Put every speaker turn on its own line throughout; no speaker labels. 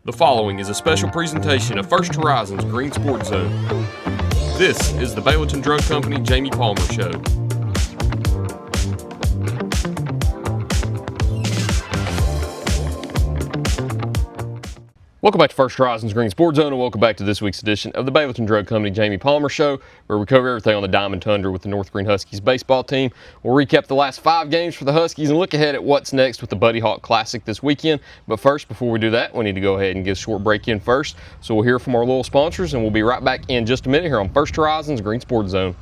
The following is a special presentation of First Horizon's Green Sports Zone. This is the Baileyton Drug Company Jamey Palmer Show. Welcome back to First Horizon's Green Sports Zone, and welcome back to this week's edition of the Baileyton Drug Company Jamey Palmer Show, where we cover everything on the Diamond Tundra with the North Greene Huskies baseball team. We'll recap the last 5 games for the Huskies and look ahead at what's next with the Buddy Hawk Classic this weekend. But first, before we do that, we need to go ahead and get a short break in first. So we'll hear from our loyal sponsors, and we'll be right back in just a minute here on First Horizon's Green Sports Zone.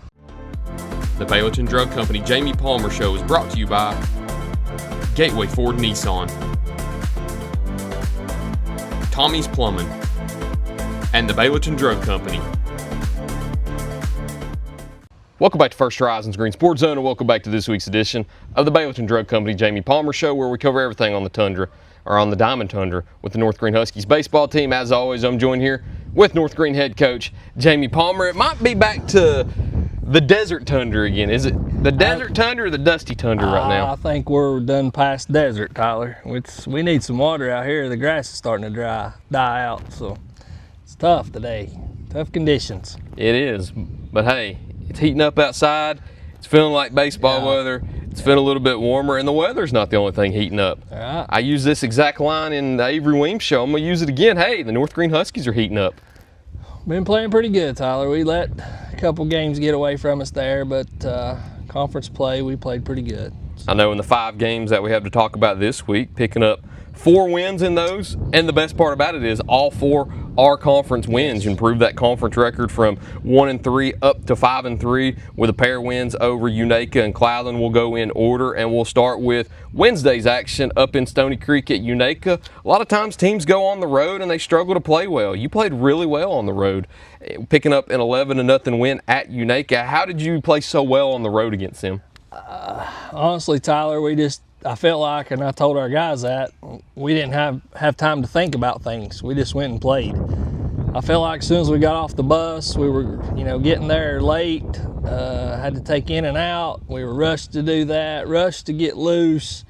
The Baileyton Drug Company Jamey Palmer Show is brought to you by Gateway Ford Nissan, Tommy's Plumbing, and the Baileyton Drug Company. Welcome back to First Horizon's Green Sports Zone, and welcome back to this week's edition of the Baileyton Drug Company Jamey Palmer Show, where we cover everything on the Tundra, or on the Diamond Tundra, with the North Greene Huskies baseball team. As always, I'm joined here with North Greene head coach Jamey Palmer. It might be back to the desert tundra again. Is it the desert tundra or the dusty tundra right now?
I think we're done past desert, Tyler. We need some water out here. The grass is starting to die out, so it's tough today. Tough conditions.
It is, but hey, it's heating up outside. It's feeling like baseball weather. It's feeling a little bit warmer, and the weather's not the only thing heating up.
Right.
I use this exact line in the Avery Weems show. I'm going to use it again. Hey, the North Greene Huskies are heating up.
Been playing pretty good, Tyler. We let a couple games get away from us there, but conference play, we played pretty good.
I know in the 5 games that we have to talk about this week, picking up 4 wins in those, and the best part about it is all 4 are conference wins. You improved that conference record from 1-3 up to 5-3 with a pair of wins over Unaka and Cloudland. We'll go in order, and we'll start with Wednesday's action up in Stony Creek at Unaka. A lot of times teams go on the road and they struggle to play well. You played really well on the road, picking up an 11-0 win at Unaka. How did you play so well on the road against them?
Honestly, Tyler, I felt like, and I told our guys that, we didn't have time to think about things. We just went and played. I felt like as soon as we got off the bus, we were, getting there late, had to take in and out. We were rushed to do that, rushed to get loose,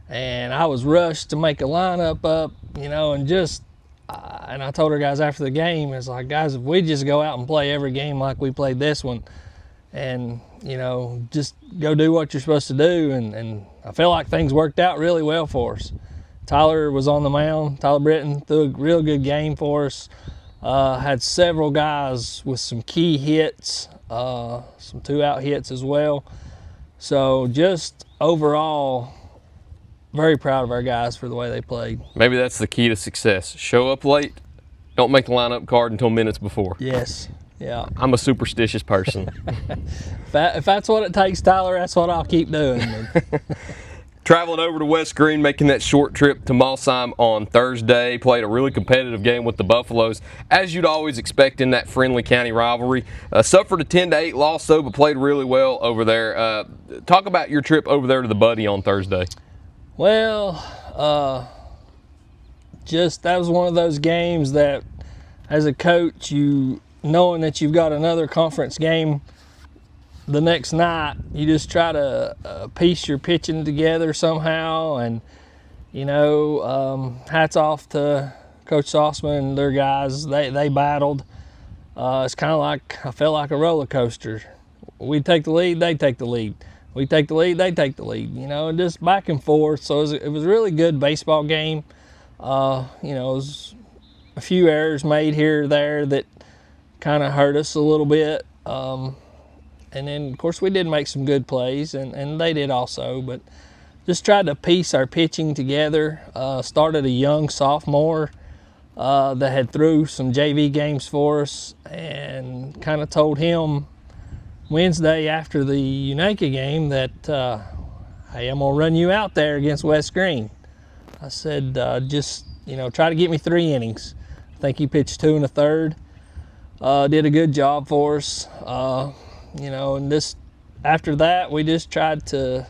and I was rushed to make a lineup up, and I told our guys after the game, it's like, guys, if we just go out and play every game like we played this one, and just go do what you're supposed to do, and I feel like things worked out really well for us. Tyler was on the mound. Tyler Britton threw a real good game for us. Had several guys with some key hits, some 2-out hits as well. So just overall, very proud of our guys for the way they played.
Maybe that's the key to success. Show up late, don't make the lineup card until minutes before.
Yes. Yeah.
I'm a superstitious person.
If that's what it takes, Tyler, that's what I'll keep doing.
Traveling over to West Greene, making that short trip to Malsheim on Thursday. Played a really competitive game with the Buffaloes, as you'd always expect in that friendly county rivalry. Suffered a 10-8 loss, though, but played really well over there. Talk about your trip over there to the Buddy on Thursday.
Well, that was one of those games that, as a coach, knowing that you've got another conference game the next night, you just try to piece your pitching together somehow. And, hats off to Coach Sauceman and their guys. They battled. It's kind of like, I felt like a roller coaster. We'd take the lead, they'd take the lead. We'd take the lead, they'd take the lead, and just back and forth. So it was a really good baseball game. It was a few errors made here or there that kind of hurt us a little bit. And then, of course, we did make some good plays, and they did also. But just tried to piece our pitching together. Started a young sophomore that had threw some JV games for us, and kind of told him Wednesday after the Unaka game that, hey, I'm going to run you out there against West Greene. I said, try to get me 3 innings. I think he pitched 2 1/3. Did a good job for us. And after that, we just tried to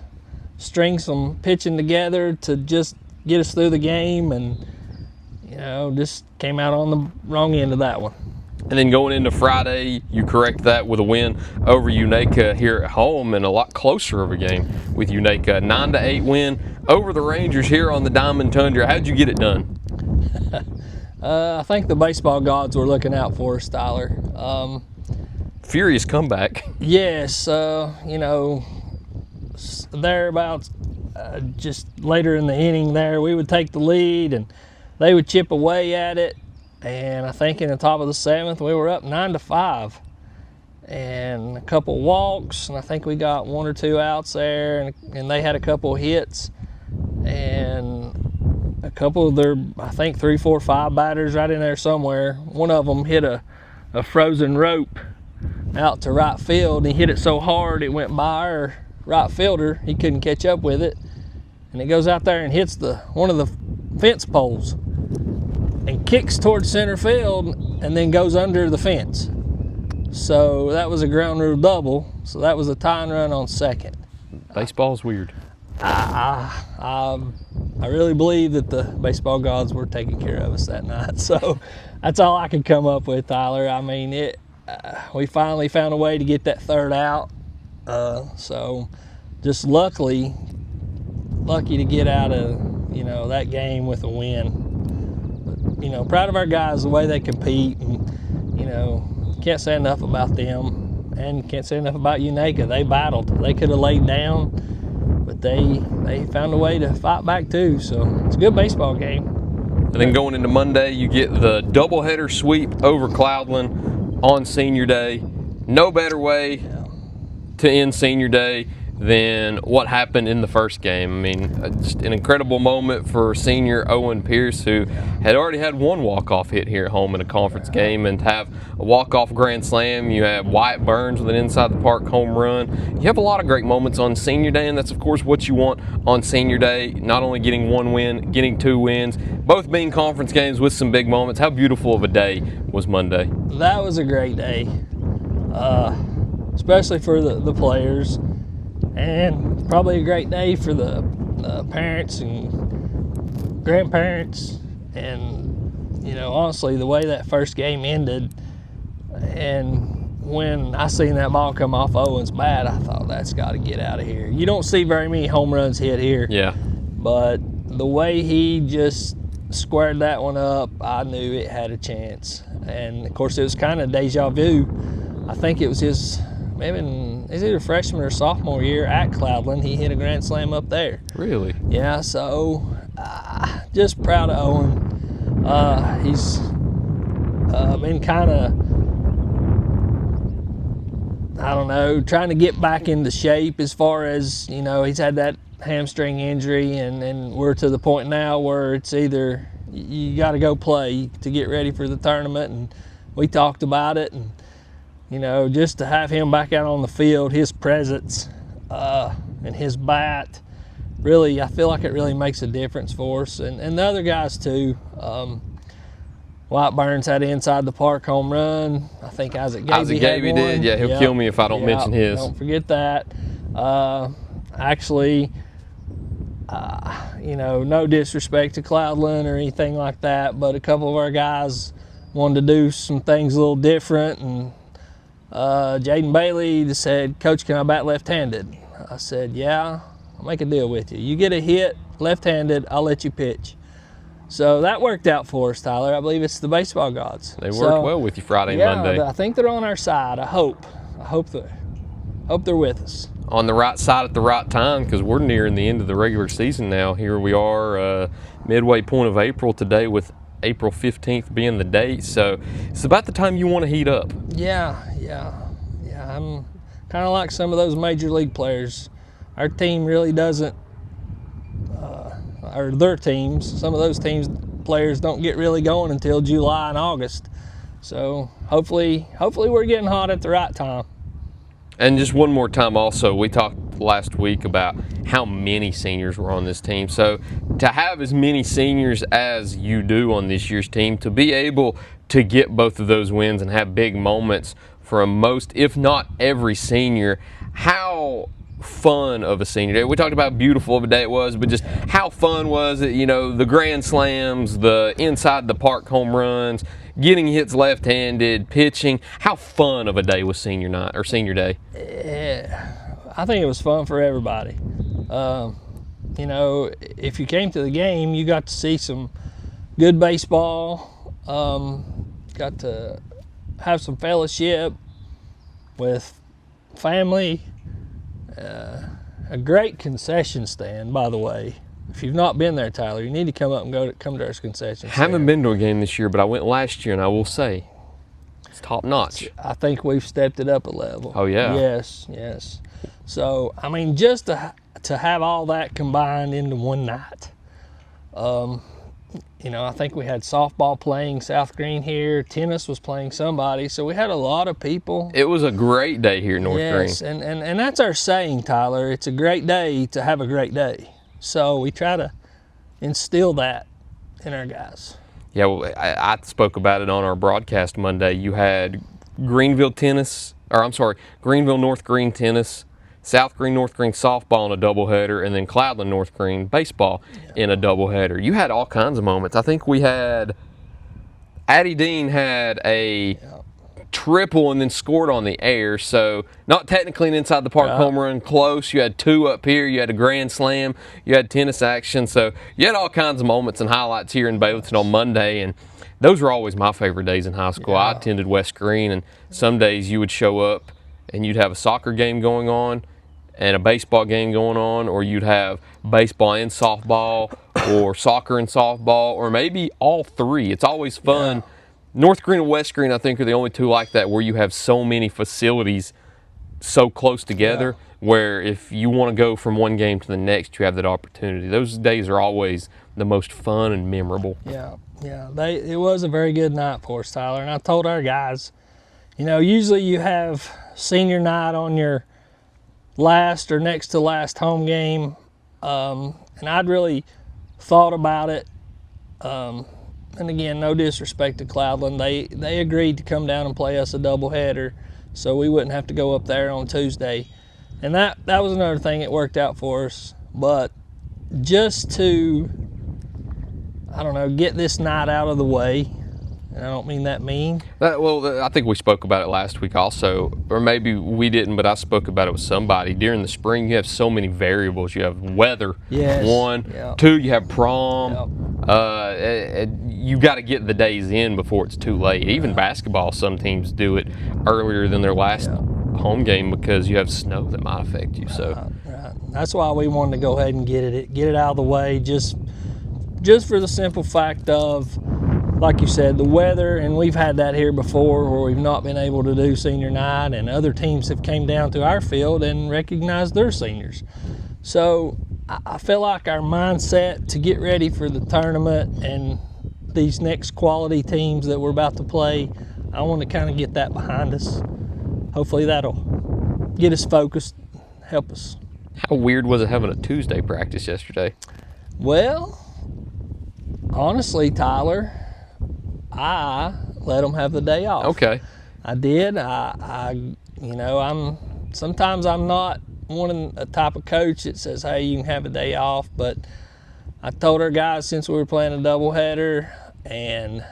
string some pitching together to just get us through the game, and, just came out on the wrong end of that one.
And then going into Friday, you correct that with a win over Unaka here at home, and a lot closer of a game with Unaka. 9-8 win over the Rangers here on the Diamond Tundra. How'd you get it done?
I think the baseball gods were looking out for us, Tyler.
Furious comeback.
Yes, thereabouts, just later in the inning there, we would take the lead and they would chip away at it. And I think in the top of the 7th, we were up 9-5. And a couple walks, and I think we got 1 or 2 outs there, and they had a couple hits. And a couple of their, I think 3, 4, 5 batters right in there somewhere. One of them hit a frozen rope out to right field, and he hit it so hard it went by our right fielder. He couldn't catch up with it, and it goes out there and hits one of the fence poles and kicks towards center field and then goes under the fence. So that was a ground rule double. So that was a tying run on second.
Baseball's weird.
I really believe that the baseball gods were taking care of us that night. So that's all I could come up with, Tyler. I mean, we finally found a way to get that 3rd out. So just lucky to get out of, that game with a win. But, proud of our guys, the way they compete, and, can't say enough about them, and can't say enough about Unaka. They battled. They could have laid down, but they found a way to fight back too. So it's a good baseball game.
And then going into Monday, you get the doubleheader sweep over Cloudland on Senior Day. No better way to end Senior Day than what happened in the first game. I mean, just an incredible moment for senior Owen Pierce, who had already had 1 walk-off hit here at home in a conference game, and to have a walk-off grand slam. You have Wyatt Burns with an inside-the-park home run. You have a lot of great moments on Senior Day, and that's, of course, what you want on Senior Day, not only getting 1 win, getting 2 wins, both being conference games with some big moments. How beautiful of a day was Monday?
That was a great day, especially for the players. And probably a great day for the parents and grandparents. And, honestly, the way that first game ended, and when I seen that ball come off Owen's bat, I thought, that's got to get out of here. You don't see very many home runs hit here.
Yeah.
But the way he just squared that one up, I knew it had a chance. And, of course, it was kind of deja vu. I think it was his... maybe it's either freshman or sophomore year at Cloudland, he hit a grand slam up there.
Really?
Yeah, so just proud of Owen. He's been kind of, I don't know, trying to get back into shape as far as, he's had that hamstring injury, and we're to the point now where it's either you got to go play to get ready for the tournament, and we talked about it, and just to have him back out on the field, his presence and his bat, really, I feel like it really makes a difference for us. And the other guys too. Wyatt Burns had an inside the park home run. I think Isaac Gabey
did. Yeah, he'll kill me if I don't mention his.
Don't forget that. Actually, no disrespect to Cloudland or anything like that, but a couple of our guys wanted to do some things a little different, and Jaden Bailey just said, "Coach, can I bat left-handed?" I said, "Yeah, I'll make a deal with you. You get a hit left-handed, I'll let you pitch." So that worked out for us, Tyler. I believe it's the baseball gods.
They worked well with you Friday and Monday.
I think they're on our side. I hope they're with us.
On the right side at the right time, because we're nearing the end of the regular season now. Here we are, midway point of April today, with April 15th being the date. So it's about the time you want to heat up.
Yeah. I'm kind of like some of those major league players. Our team really doesn't, or their teams, some of those teams, players don't get really going until July and August. So hopefully we're getting hot at the right time.
And just one more time also, we talked last week about how many seniors were on this team. So to have as many seniors as you do on this year's team, to be able to get both of those wins and have big moments from most, if not every senior, how fun of a senior day. We talked about how beautiful of a day it was, but just how fun was it, the grand slams, the inside the park home runs, getting hits left-handed, pitching. How fun of a day was senior night or senior day?
Yeah, I think it was fun for everybody. If you came to the game, you got to see some good baseball. Got to have some fellowship with family. A great concession stand, by the way. If you've not been there, Tyler, you need to come up and come to our concession stand.
Haven't been to a game this year, but I went last year, and I will say it's top notch.
I think we've stepped it up a level.
Oh yeah.
Yes. So I mean, just to have all that combined into one night. I think we had softball playing South Greene here. Tennis was playing somebody. So we had a lot of people.
It was a great day here in North Greene.
Yes, and that's our saying, Tyler. It's a great day to have a great day. So we try to instill that in our guys.
Yeah, well, I spoke about it on our broadcast Monday. You had Greenville, North Greene tennis, South Greene, North Greene softball in a doubleheader, and then Cloudland, North Greene baseball in a doubleheader. You had all kinds of moments. I think we had Addie Dean had a triple and then scored on the air, so not technically an inside the park home run, close. You had two up here, you had a grand slam, you had tennis action, so you had all kinds of moments and highlights here in Baileyton on Monday, and those were always my favorite days in high school. I attended West Greene, and some days you would show up and you'd have a soccer game going on and a baseball game going on, or you'd have baseball and softball or soccer and softball, or maybe all three. It's always fun. North Greene and West Greene, I think, are the only two like that, where you have so many facilities so close together, where if you want to go from one game to the next, you have that opportunity. Those days are always the most fun and memorable.
Yeah. It was a very good night for us, Tyler. And I told our guys, usually you have senior night on your last or next to last home game. And I'd really thought about it. And again, no disrespect to Cloudland. They agreed to come down and play us a doubleheader, so we wouldn't have to go up there on Tuesday. And that was another thing that worked out for us. But just to, get this night out of the way, and I don't mean that mean.
I think we spoke about it last week also, or maybe we didn't, but I spoke about it with somebody. During the spring, you have so many variables. You have weather, one. Two, you have prom. You got to get the days in before it's too late. Even basketball, some teams do it earlier than their last home game because you have snow that might affect you. So
that's why we wanted to go ahead and get it out of the way, just for the simple fact of, like you said, the weather, and we've had that here before where we've not been able to do senior night, and other teams have came down to our field and recognized their seniors. So I feel like our mindset to get ready for the tournament and these next quality teams that we're about to play, I want to kind of get that behind us. Hopefully that'll get us focused, help us.
How weird was it having a Tuesday practice yesterday?
Well, honestly, Tyler, I let them have the day off.
Okay.
I did. Sometimes I'm not a type of coach that says, hey, you can have a day off, but I told our guys since we were playing a doubleheader, and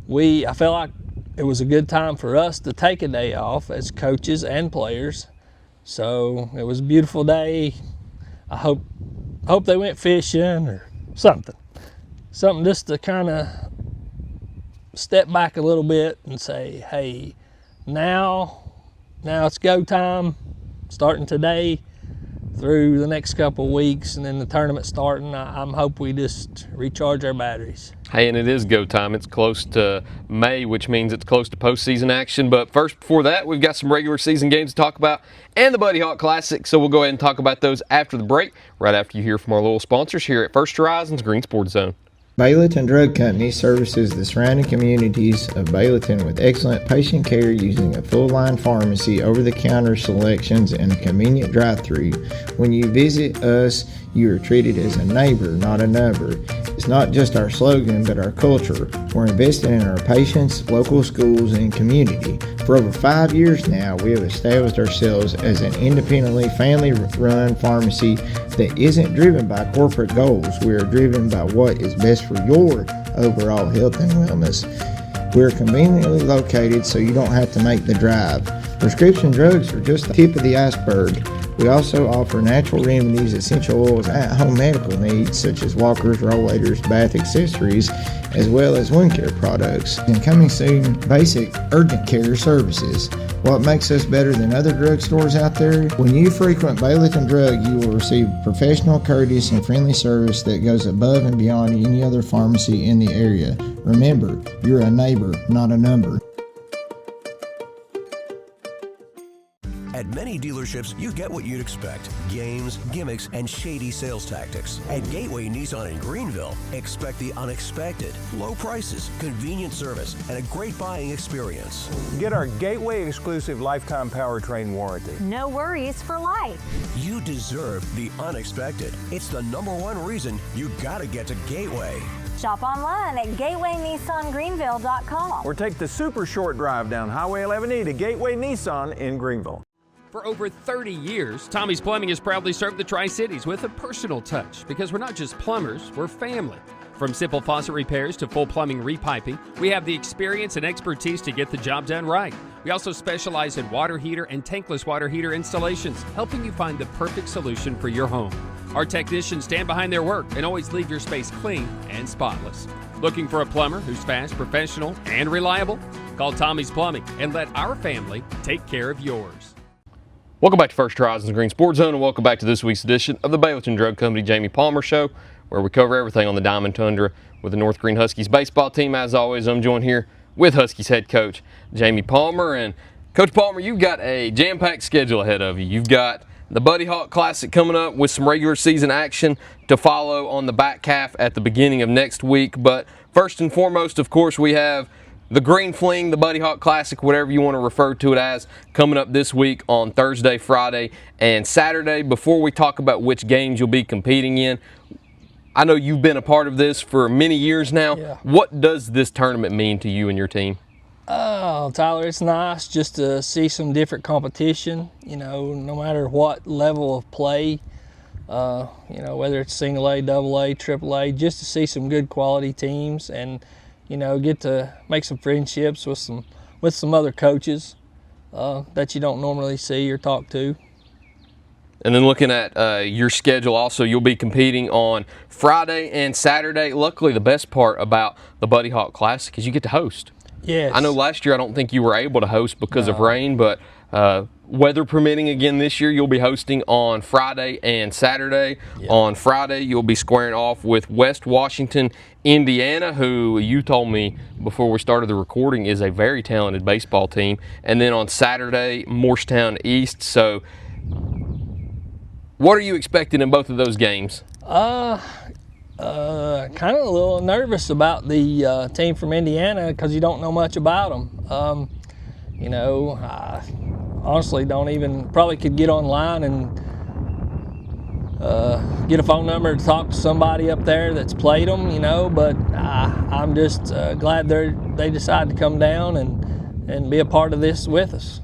I felt like it was a good time for us to take a day off as coaches and players. So it was a beautiful day. I hope they went fishing or something just to kind of step back a little bit and say, hey, now it's go time, starting today through the next couple of weeks, and then the tournament starting. I'm hope we just recharge our batteries.
Hey, and it is go time. It's close to May, which means it's close to postseason action. But first, before that, we've got some regular season games to talk about and the Buddy Hawk Classic. So we'll go ahead and talk about those after the break, right after you hear from our little sponsors here at First Horizons Green Sports Zone.
Baileyton Drug Company services the surrounding communities of Baileyton with excellent patient care using a full-line pharmacy, over-the-counter selections, and a convenient drive-thru. When you visit us, you are treated as a neighbor, not a number. It's not just our slogan, but our culture. We're investing in our patients, local schools, and community. For over 5 years now, we have established ourselves as an independently family-run pharmacy that isn't driven by corporate goals. We are driven by what is best for your overall health and wellness. We're conveniently located so you don't have to make the drive. Prescription drugs are just the tip of the iceberg. We also offer natural remedies, essential oils, at-home medical needs such as walkers, rollators, bath accessories, as well as wound care products. And coming soon, basic urgent care services. What makes us better than other drugstores out there? When you frequent Baileyton Drug, you will receive professional, courteous, and friendly service that goes above and beyond any other pharmacy in the area. Remember, you're a neighbor, not a number.
At many dealerships, you get what you'd expect. Games, gimmicks, and shady sales tactics. At Gateway Nissan in Greenville, expect the unexpected. Low prices, convenient service, and a great buying experience.
Get our Gateway exclusive lifetime powertrain warranty.
No worries for life.
You deserve the unexpected. It's the #1 reason you gotta get to Gateway.
Shop online at gatewaynissangreenville.com.
Or take the super short drive down Highway 11E to Gateway Nissan in Greenville.
For over 30 years, Tommy's Plumbing has proudly served the Tri-Cities with a personal touch because we're not just plumbers, we're family. From simple faucet repairs to full plumbing repiping, we have the experience and expertise to get the job done right. We also specialize in water heater and tankless water heater installations, helping you find the perfect solution for your home. Our technicians stand behind their work and always leave your space clean and spotless. Looking for a plumber who's fast, professional, and reliable? Call Tommy's Plumbing and let our family take care of yours.
Welcome back to First Horizons Green Sports Zone, and welcome back to this week's edition of the Baileyton Drug Company Jamey Palmer Show, where we cover everything on the Diamond Tundra with the North Greene Huskies baseball team. As always, I'm joined here with Huskies head coach Jamey Palmer. And Coach Palmer, you've got a jam-packed schedule ahead of you. You've got the Buddy Hawk Classic coming up with some regular season action to follow on the back half at the beginning of next week. But first and foremost, of course, we have the Green Fling, the Buddy Hawk Classic, whatever you want to refer to it as, coming up this week on Thursday, Friday, and Saturday. Before we talk about which games you'll be competing in, I know you've been a part of this for many years now.
Yeah.
What does this tournament mean to you and your team?
Oh, Tyler, it's nice just to see some different competition, no matter what level of play, whether it's single A, double A, triple A, just to see some good quality teams and, get to make some friendships with some other coaches that you don't normally see or talk to.
And then looking at your schedule also, you'll be competing on Friday and Saturday. Luckily, the best part about the Buddy Hawk Classic is you get to host.
Yes.
I know last year I don't think you were able to host because of rain, but weather permitting again this year, you'll be hosting on Friday and Saturday. Yep. On Friday, you'll be squaring off with West Washington, Indiana, who you told me before we started the recording is a very talented baseball team. And then on Saturday, Morristown East. So what are you expecting in both of those games?
Kind of a little nervous about the team from Indiana because you don't know much about them. I honestly probably could get online and get a phone number to talk to somebody up there that's played them, but I'm just glad they decided to come down and be a part of this with us.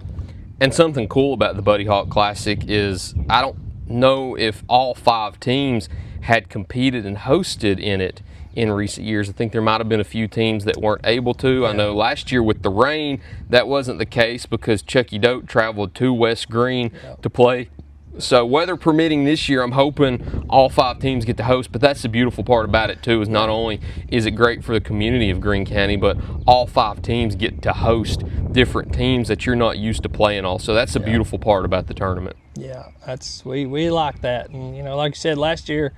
And something cool about the Buddy Hawk Classic is I don't know if all 5 teams had competed and hosted in it in recent years. I think there might have been a few teams that weren't able to. Yeah. I know last year with the rain, that wasn't the case because Chucky Dote traveled to West Greene to play. So weather permitting this year, I'm hoping all 5 teams get to host, but that's the beautiful part about it too, is not only is it great for the community of Greene County, but all 5 teams get to host different teams that you're not used to playing also. That's the beautiful part about the tournament.
Yeah, we like that. And like I said, last year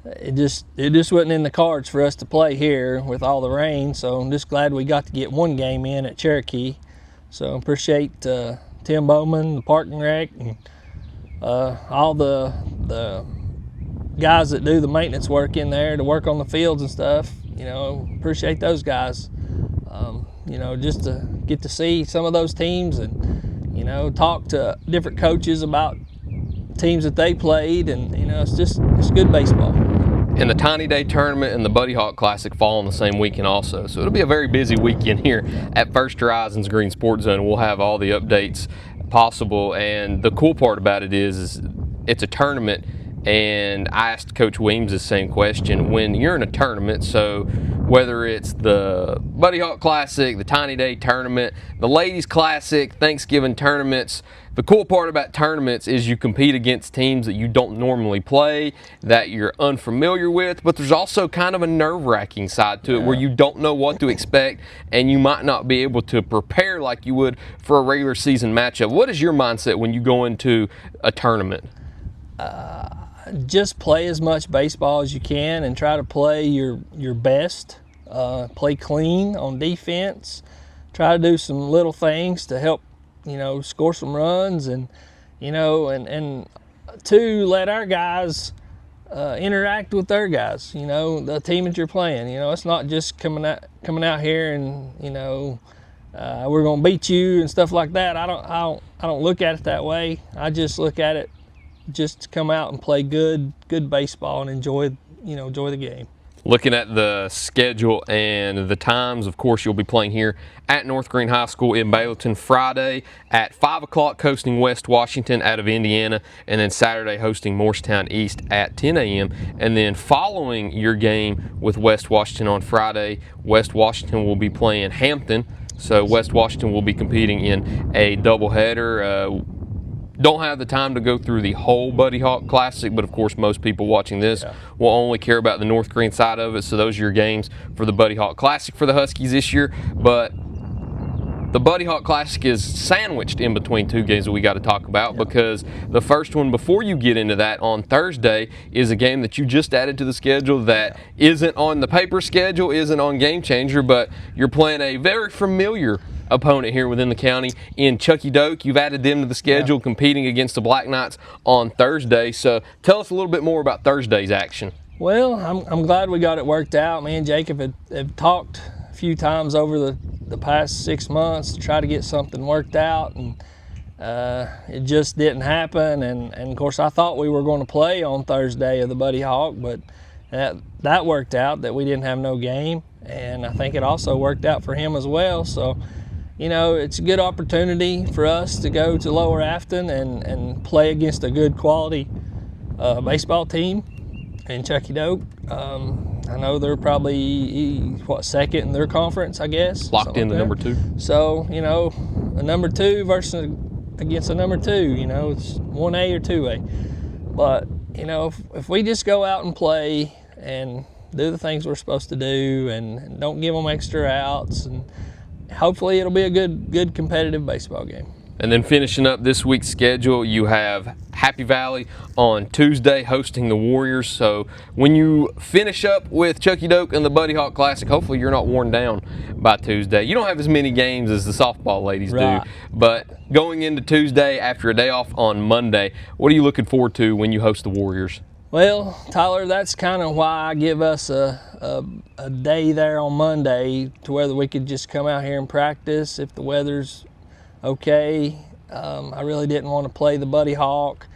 it just wasn't in the cards for us to play here with all the rain, so I'm just glad we got to get one game in at Cherokee. So appreciate Tim Bowman, the parking rec, and all the guys that do the maintenance work in there to work on the fields and stuff. Appreciate those guys. Just to get to see some of those teams and talk to different coaches about teams that they played, and it's good baseball.
And the Tiny Day Tournament and the Buddy Hawk Classic fall on the same weekend also. So it'll be a very busy weekend here at First Horizons Green Sports Zone. We'll have all the updates possible. And the cool part about it is it's a tournament. And I asked Coach Weems the same question. When you're in a tournament, so whether it's the Buddy Hawk Classic, the Tiny Day Tournament, the Ladies Classic, Thanksgiving tournaments. The cool part about tournaments is you compete against teams that you don't normally play, that you're unfamiliar with, but there's also kind of a nerve-wracking side to it where you don't know what to expect and you might not be able to prepare like you would for a regular season matchup. What is your mindset when you go into a tournament?
Just play as much baseball as you can and try to play your best. Play clean on defense. Try to do some little things to help, score some runs, and and to let our guys interact with their guys. The team that you're playing. It's not just coming out here and we're gonna beat you and stuff like that. I don't look at it that way. I just look at it just to come out and play good baseball and enjoy the game.
Looking at the schedule and the times, of course, you'll be playing here at North Greene High School in Baileyton Friday at 5 o'clock, hosting West Washington out of Indiana, and then Saturday hosting Morristown East at 10 a.m. And then following your game with West Washington on Friday, West Washington will be playing Hampton. So West Washington will be competing in a doubleheader. Don't have the time to go through the whole Buddy Hawk Classic, but of course most people watching this will only care about the North Greene side of it, so those are your games for the Buddy Hawk Classic for the Huskies this year. But the Buddy Hawk Classic is sandwiched in between two games that we got to talk about, because the first one, before you get into that, on Thursday is a game that you just added to the schedule that isn't on the paper schedule, isn't on Game Changer, but you're playing a very familiar opponent here within the county in Chucky Doak. You've added them to the schedule, competing against the Black Knights on Thursday. So tell us a little bit more about Thursday's action.
Well, I'm glad we got it worked out. Me and Jacob have talked a few times over the past 6 months to try to get something worked out, and it just didn't happen. And of course, I thought we were going to play on Thursday of the Buddy Hawk, but that worked out that we didn't have no game, and I think it also worked out for him as well. So it's a good opportunity for us to go to Lower Afton and play against a good quality baseball team in Chucky Doak. I know they're probably, second in their conference, I guess.
Locked in the number 2.
So, a number 2 against a number 2, it's 1A or 2A. But, if we just go out and play and do the things we're supposed to do and don't give them extra outs, and hopefully it'll be a good competitive baseball game.
And then finishing up this week's schedule, you have Happy Valley on Tuesday hosting the Warriors. So when you finish up with Chucky Doak and the Buddy Hawk Classic, hopefully you're not worn down by Tuesday. You don't have as many games as the softball ladies do, but going into Tuesday after a day off on Monday, what are you looking forward to when you host the Warriors?
Well, Tyler, that's kind of why I give us a day there on Monday to whether we could just come out here and practice if the weather's okay. I really didn't want to play the Buddy Hawk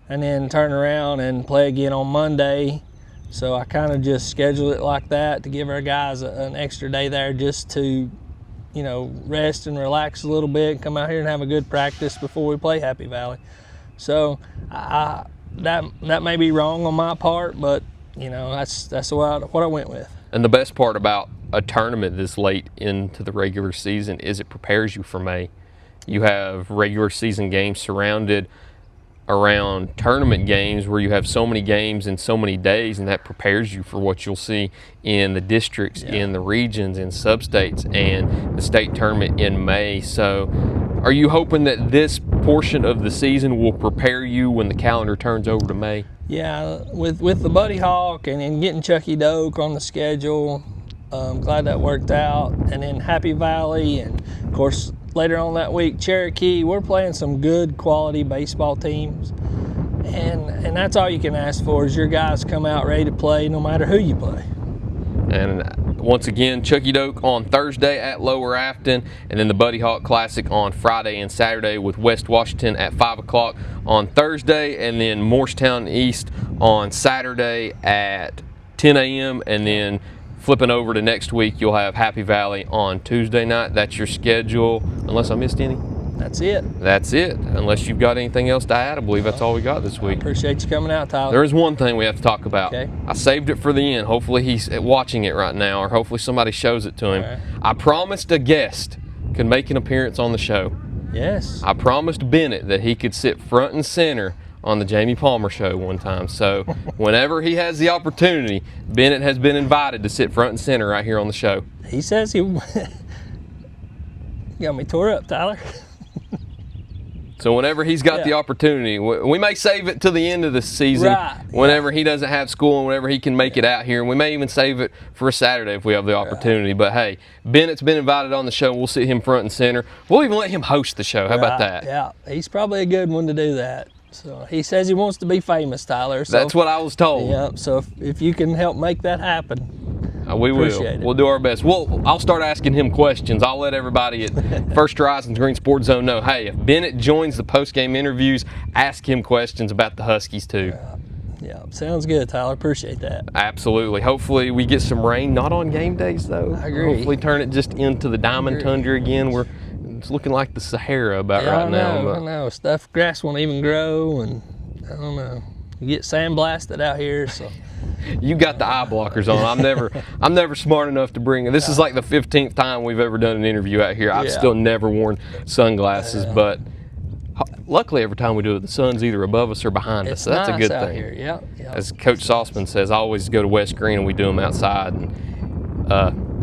and then turn around and play again on Monday. So I kind of just scheduled it like that to give our guys an extra day there just to, rest and relax a little bit, come out here and have a good practice before we play Happy Valley. So that may be wrong on my part, but that's what I went with.
And the best part about a tournament this late into the regular season is it prepares you for May. You have regular season games surrounded around tournament games where you have so many games in so many days, and that prepares you for what you'll see in the districts, in the regions, in sub-states, and the state tournament in May. So are you hoping that this portion of the season will prepare you when the calendar turns over to May?
Yeah, with the Buddy Hawk and getting Chucky Doak on the schedule, I'm glad that worked out. And then Happy Valley, and of course later on that week, Cherokee. We're playing some good quality baseball teams, and that's all you can ask for is your guys come out ready to play no matter who you play.
And once again, Chucky Doak on Thursday at Lower Afton, and then the Buddy Hawk Classic on Friday and Saturday with West Washington at 5 o'clock on Thursday, and then Morristown East on Saturday at 10 a.m. and then flipping over to next week, you'll have Happy Valley on Tuesday night. That's your schedule, unless I missed any.
That's it.
That's it. Unless you've got anything else to add, I believe that's all we got this week.
Appreciate you coming out, Tyler.
There is one thing we have to talk about.
Okay.
I saved it for the end. Hopefully he's watching it right now, or hopefully somebody shows it to him.
All right.
I promised a guest could make an appearance on the show.
Yes.
I promised Bennett that he could sit front and center on the Jamey Palmer show one time. So whenever he has the opportunity, Bennett has been invited to sit front and center right here on the show.
He says he got me tore up, Tyler.
So whenever he's got
Yeah.
the opportunity, we may save it to the end of the season,
Right.
whenever he doesn't have school and whenever he can make it out here. And we may even save it for a Saturday if we have the opportunity. But hey, Bennett's been invited on the show. We'll sit him front and center. We'll even let him host the show. How about that?
Yeah, he's probably a good one to do that. So he says he wants to be famous, Tyler. So,
That's what I was told.
Yeah, so if you can help make that happen.
We will.
Appreciate it.
We'll do our best. I'll start asking him questions. I'll let everybody at First Horizons Green Sports Zone know, hey, if Bennett joins the post-game interviews, ask him questions about the Huskies too.
Yeah, sounds good, Tyler. Appreciate that.
Absolutely. Hopefully we get some rain, not on game days though.
I agree.
Hopefully turn it just into the diamond tundra again. It's looking like the Sahara about right now.
I know. Stuff, grass won't even grow, and I don't know. You get sandblasted out here, so.
You got the eye blockers on. I'm never smart enough to bring. This is like the 15th time we've ever done an interview out here. I've
Yeah.
still never worn sunglasses, but luckily every time we do it, the sun's either above us or behind us.
It's
So that's
nice
a good
out
thing.
here. Yeah.
As Coach Sauceman says, I always go to West Greene and we do them outside. And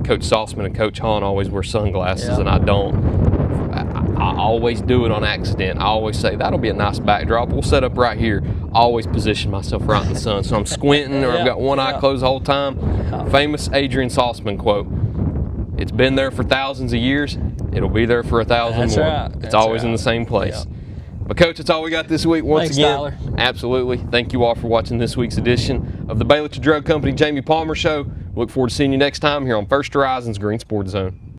Coach Sauceman and Coach Hahn always wear sunglasses,
Yeah.
and I don't. I always do it on accident. I always say, that'll be a nice backdrop. We'll set up right here. I always position myself right in the sun. So I'm squinting or I've got one eye closed the whole time. Famous Adrian Sauceman quote, it's been there for thousands of years. It'll be there for 1,000
That's
more.
right.
It's
That's
always in
right.
the same place.
Yeah.
But Coach, that's all we got this week. Once
Thanks,
again,
Tyler.
absolutely. Thank you all for watching this week's edition of the Baileyton Drug Company Jamey Palmer Show. Look forward to seeing you next time here on First Horizons Green Sports Zone.